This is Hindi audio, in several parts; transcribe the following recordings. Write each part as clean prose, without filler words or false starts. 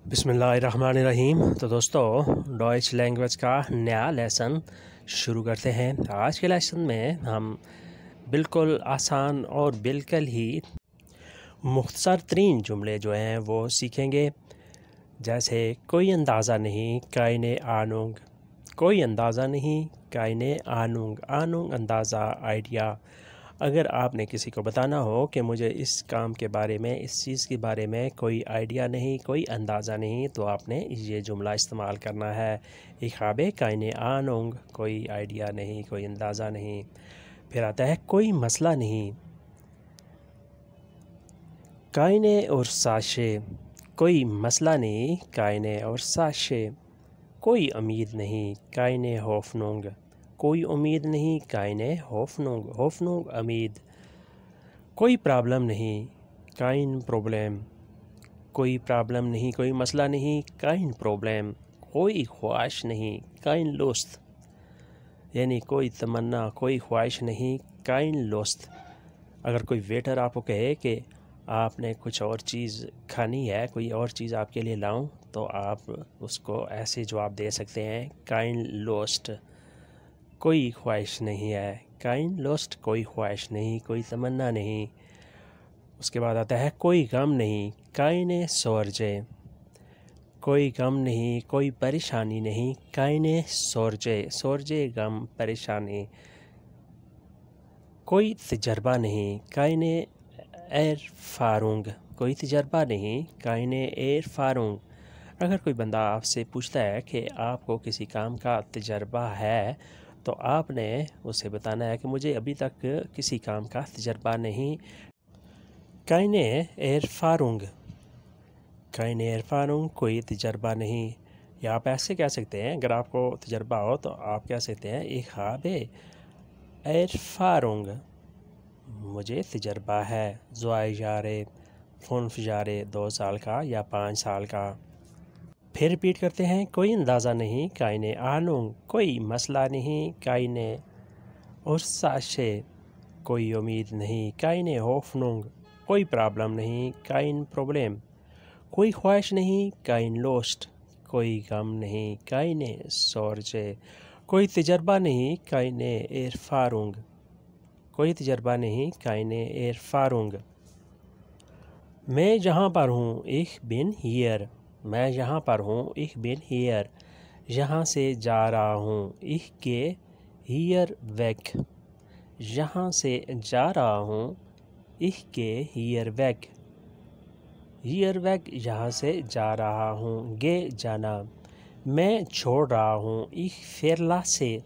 बिस्मिल्लाहिर्रहमानिर्रहीम। तो दोस्तों, डॉइच लैंग्वेज का नया लेसन शुरू करते हैं। आज के लेसन में हम बिल्कुल आसान और बिल्कुल ही मुख्तसर तरीन जुमले जो हैं वो सीखेंगे। जैसे कोई अंदाज़ा नहीं कायने आनुंग, कोई अंदाज़ा नहीं कायने आनुंग। आनुंग अंदाज़ा, आइडिया। अगर आपने किसी को बताना हो कि मुझे इस काम के बारे में, इस चीज़ के बारे में कोई आइडिया नहीं, कोई अंदाज़ा नहीं, तो आपने ये जुमला इस्तेमाल करना है। इखाबे कायने आनुंग, कोई आइडिया नहीं, कोई अंदाज़ा नहीं। फिर आता है कोई मसला नहीं, कायने और साशे। कोई मसला नहीं कायने और साशे। कोई उम्मीद नहीं कायने होफनुंग, कोई उम्मीद नहीं कायने होफनुंग। होफनुंग उम्मीद। कोई प्रॉब्लम नहीं काइन प्रॉब्लम, कोई प्रॉब्लम नहीं, कोई मसला नहीं काइन प्रॉब्लम। कोई ख्वाहिश नहीं काइन लुस्त, यानी कोई तमन्ना, कोई ख्वाहिश नहीं काइन लुस्त। अगर कोई वेटर आपको कहे कि आपने कुछ और चीज़ खानी है, कोई और चीज़ आपके लिए लाऊं, तो आप उसको ऐसे जवाब दे सकते हैं काइन लोस्ट, कोई ख्वाहिश नहीं है। काइन लोस्ट, कोई ख्वाहिश नहीं, कोई तमन्ना नहीं। उसके बाद आता है कोई गम नहीं काइने सोरजे। कोई गम नहीं, कोई परेशानी नहीं काइने सोरजे। सोरजे गम, परेशानी। कोई तजर्बा नहीं काइने एर फारूंग, कोई तजर्बा नहीं काइने एर फारूंग। अगर कोई बंदा आपसे पूछता है कि आपको किसी काम का तजर्बा है, तो आपने उसे बताना है कि मुझे अभी तक किसी काम का तजर्बा नहीं। काइने एर फारूंग, काइने एर फारूंग, कोई तजर्बा नहीं। या आप ऐसे कह सकते हैं, अगर आपको तजर्बा हो तो आप कह सकते हैं एक ख़ाबे एर फारूंग, मुझे तजर्बा है। ज़ुआई जारे, फुनफ जारे, 2 साल का या 5 साल का। फिर रिपीट करते हैं कोई अंदाज़ा नहीं काइने आनुंग, कोई मसला नहीं काइने और साशे। कोई उम्मीद नहीं काइने होफनुंग, कोई प्रॉब्लम नहीं काइन प्रॉब्लम। कोई ख्वाहिश नहीं काइन लोस्ट, कोई गम नहीं काइने सोरजे। कोई तजर्बा नहीं काइने एर फारूंग, कोई तजर्बा नहीं काइने एर फारूंग। मैं जहाँ पर हूँ इख बिन हियर, मैं यहाँ पर हूँ इख बिन हियर। यहाँ से जा रहा हूँ इख के हियर वेक, यहाँ से जा रहा हूँ इख के हियर वेक। हियर वेक, यहाँ से जा रहा हूँ। गे जाना। मैं छोड़ रहा हूँ इख फेरला से,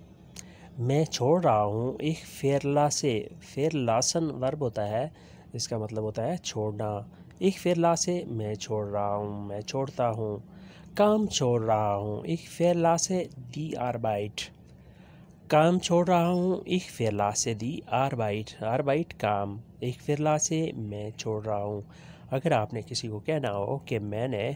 मैं छोड़ रहा हूँ इख फेरला से। फेरलासन वर्ब होता है, इसका मतलब होता है छोड़ना। इख फेरला से, मैं छोड़ रहा हूँ, मैं छोड़ता हूँ। काम छोड़ रहा हूँ इख फेरला से दी आरबाइट, काम छोड़ रहा हूँ इख फेरला से दी आरबाइट। आरबाइट काम, इख फेरला से मैं छोड़ रहा हूँ। अगर आपने किसी को कहना हो कि मैंने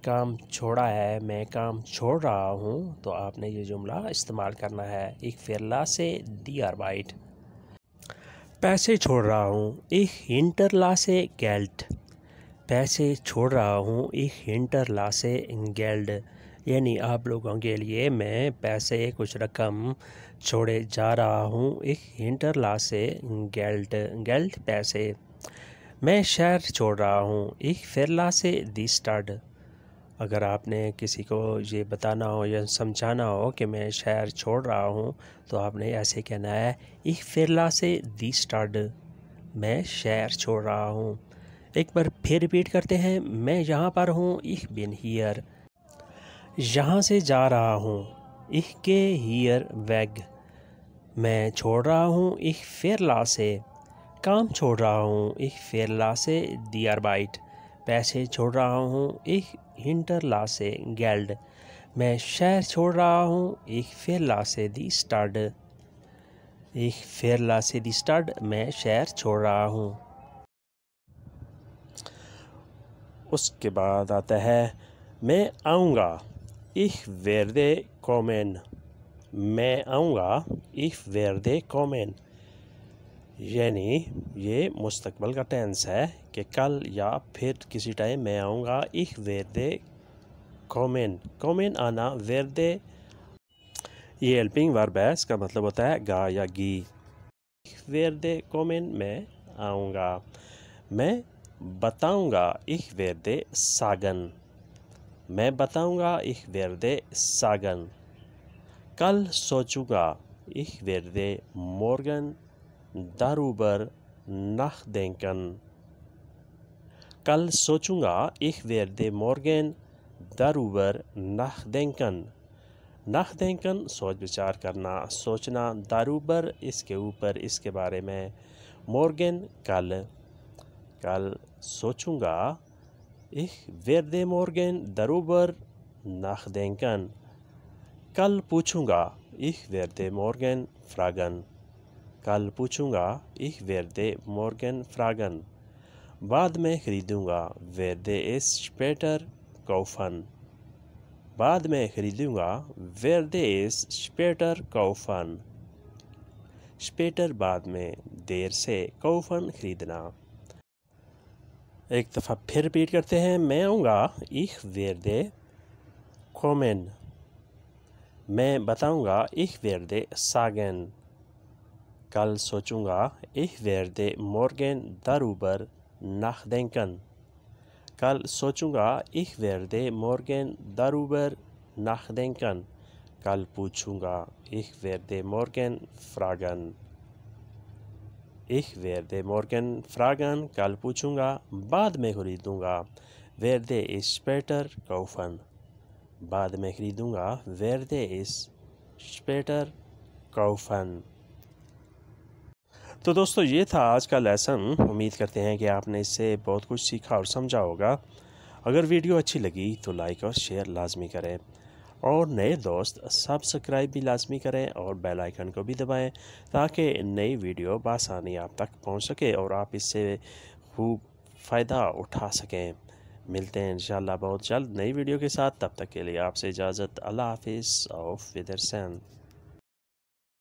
काम छोड़ा है, मैं काम छोड़ रहा हूँ, तो आपने ये जुमला इस्तेमाल करना है इख फेरला से दी आरबाइट। पैसे छोड़ रहा हूँ इख हिंटरला से गेल्ट, पैसे छोड़ रहा हूँ इख हिंटरला से गेल्ड, यानी आप लोगों के लिए मैं पैसे, कुछ रकम छोड़े जा रहा हूँ इख हिंटरला से गेल्ट। गेल्ट पैसे। मैं शहर छोड़ रहा हूँ इख फेरला से दी स्टड। अगर आपने किसी को ये बताना हो या समझाना हो कि मैं शहर छोड़ रहा हूँ, तो आपने ऐसे कहना है इख फेरला से दी स्टड, मैं शहर छोड़ रहा हूँ। एक बार फिर रिपीट करते हैं, मैं यहाँ पर हूँ इख बिन हियर, यहाँ से जा रहा हूँ इख के हियर वेग। मैं छोड़ रहा हूँ इख फेरला से, काम छोड़ रहा हूँ इख फेरला से दी आरबाइट। पैसे छोड़ रहा हूँ इख हिंटरला से गेल्ड। मैं शहर छोड़ रहा हूँ इख फेरला से दी स्टड, इख फेरला से दी स्टड, मैं शहर छोड़ रहा हूँ। उसके बाद आता है मैं आऊँगा इख वेरदे कोमेन, मैं आऊँगा इख वेरदे कोमेन, यानी ये मुस्तकबिल का टेंस है कि कल या फिर किसी टाइम मैं आऊँगा इख वेरदे kommen, kommen आना werde, ये हेल्पिंग वर्ब है, इसका मतलब होता है गा या गी। Ich werde kommen, मैं आऊँगा। मैं बताऊँगा, ich werde sagen, मैं बताऊँगा, ich werde sagen। कल सोचूंगा, ich werde morgen darüber nachdenken। कल सोचूंगा, ich werde morgen darüber nachdenken। nachdenken सोच विचार करना, सोचना, darüber इसके ऊपर, इसके बारे में, morgen कल, कल सोचूंगा, ich werde morgen darüber nachdenken। कल पूछूंगा, ich werde morgen fragen, कल पूछूंगा, ich werde morgen fragen। बाद में खरीदूंगा, werde es später kaufen, बाद में खरीदूंगा, werde es später kaufen। später बाद में, देर से, kaufen खरीदना। एक दफ़ा फिर रिपीट करते हैं, मैं आऊँगा, ich werde kommen, मैं बताऊंगा, ich werde sagen। कल सोचूंगा, ich werde morgen darüber nachdenken, कल सोचूंगा, ich werde morgen darüber nachdenken। कल पूछूंगा, ich werde morgen fragen, ich werde morgen fragen, कल पूछूंगा, बाद में खरीदूंगा, werde es später kaufen, बाद में खरीदूंगा, werde es später kaufen। तो दोस्तों ये था आज का लेसन। उम्मीद करते हैं कि आपने इससे बहुत कुछ सीखा और समझा होगा। अगर वीडियो अच्छी लगी तो लाइक और शेयर लाजमी करें, और नए दोस्त सब्सक्राइब भी लाजमी करें और बेल आइकन को भी दबाएं ताकि नई वीडियो बआसानी आप तक पहुंच सके और आप इससे खूब फ़ायदा उठा सकें। मिलते हैं इंशाल्लाह बहुत जल्द नई वीडियो के साथ। तब तक के लिए आपसे इजाज़त। अल्लाह हाफिज़। auf Wiedersehen।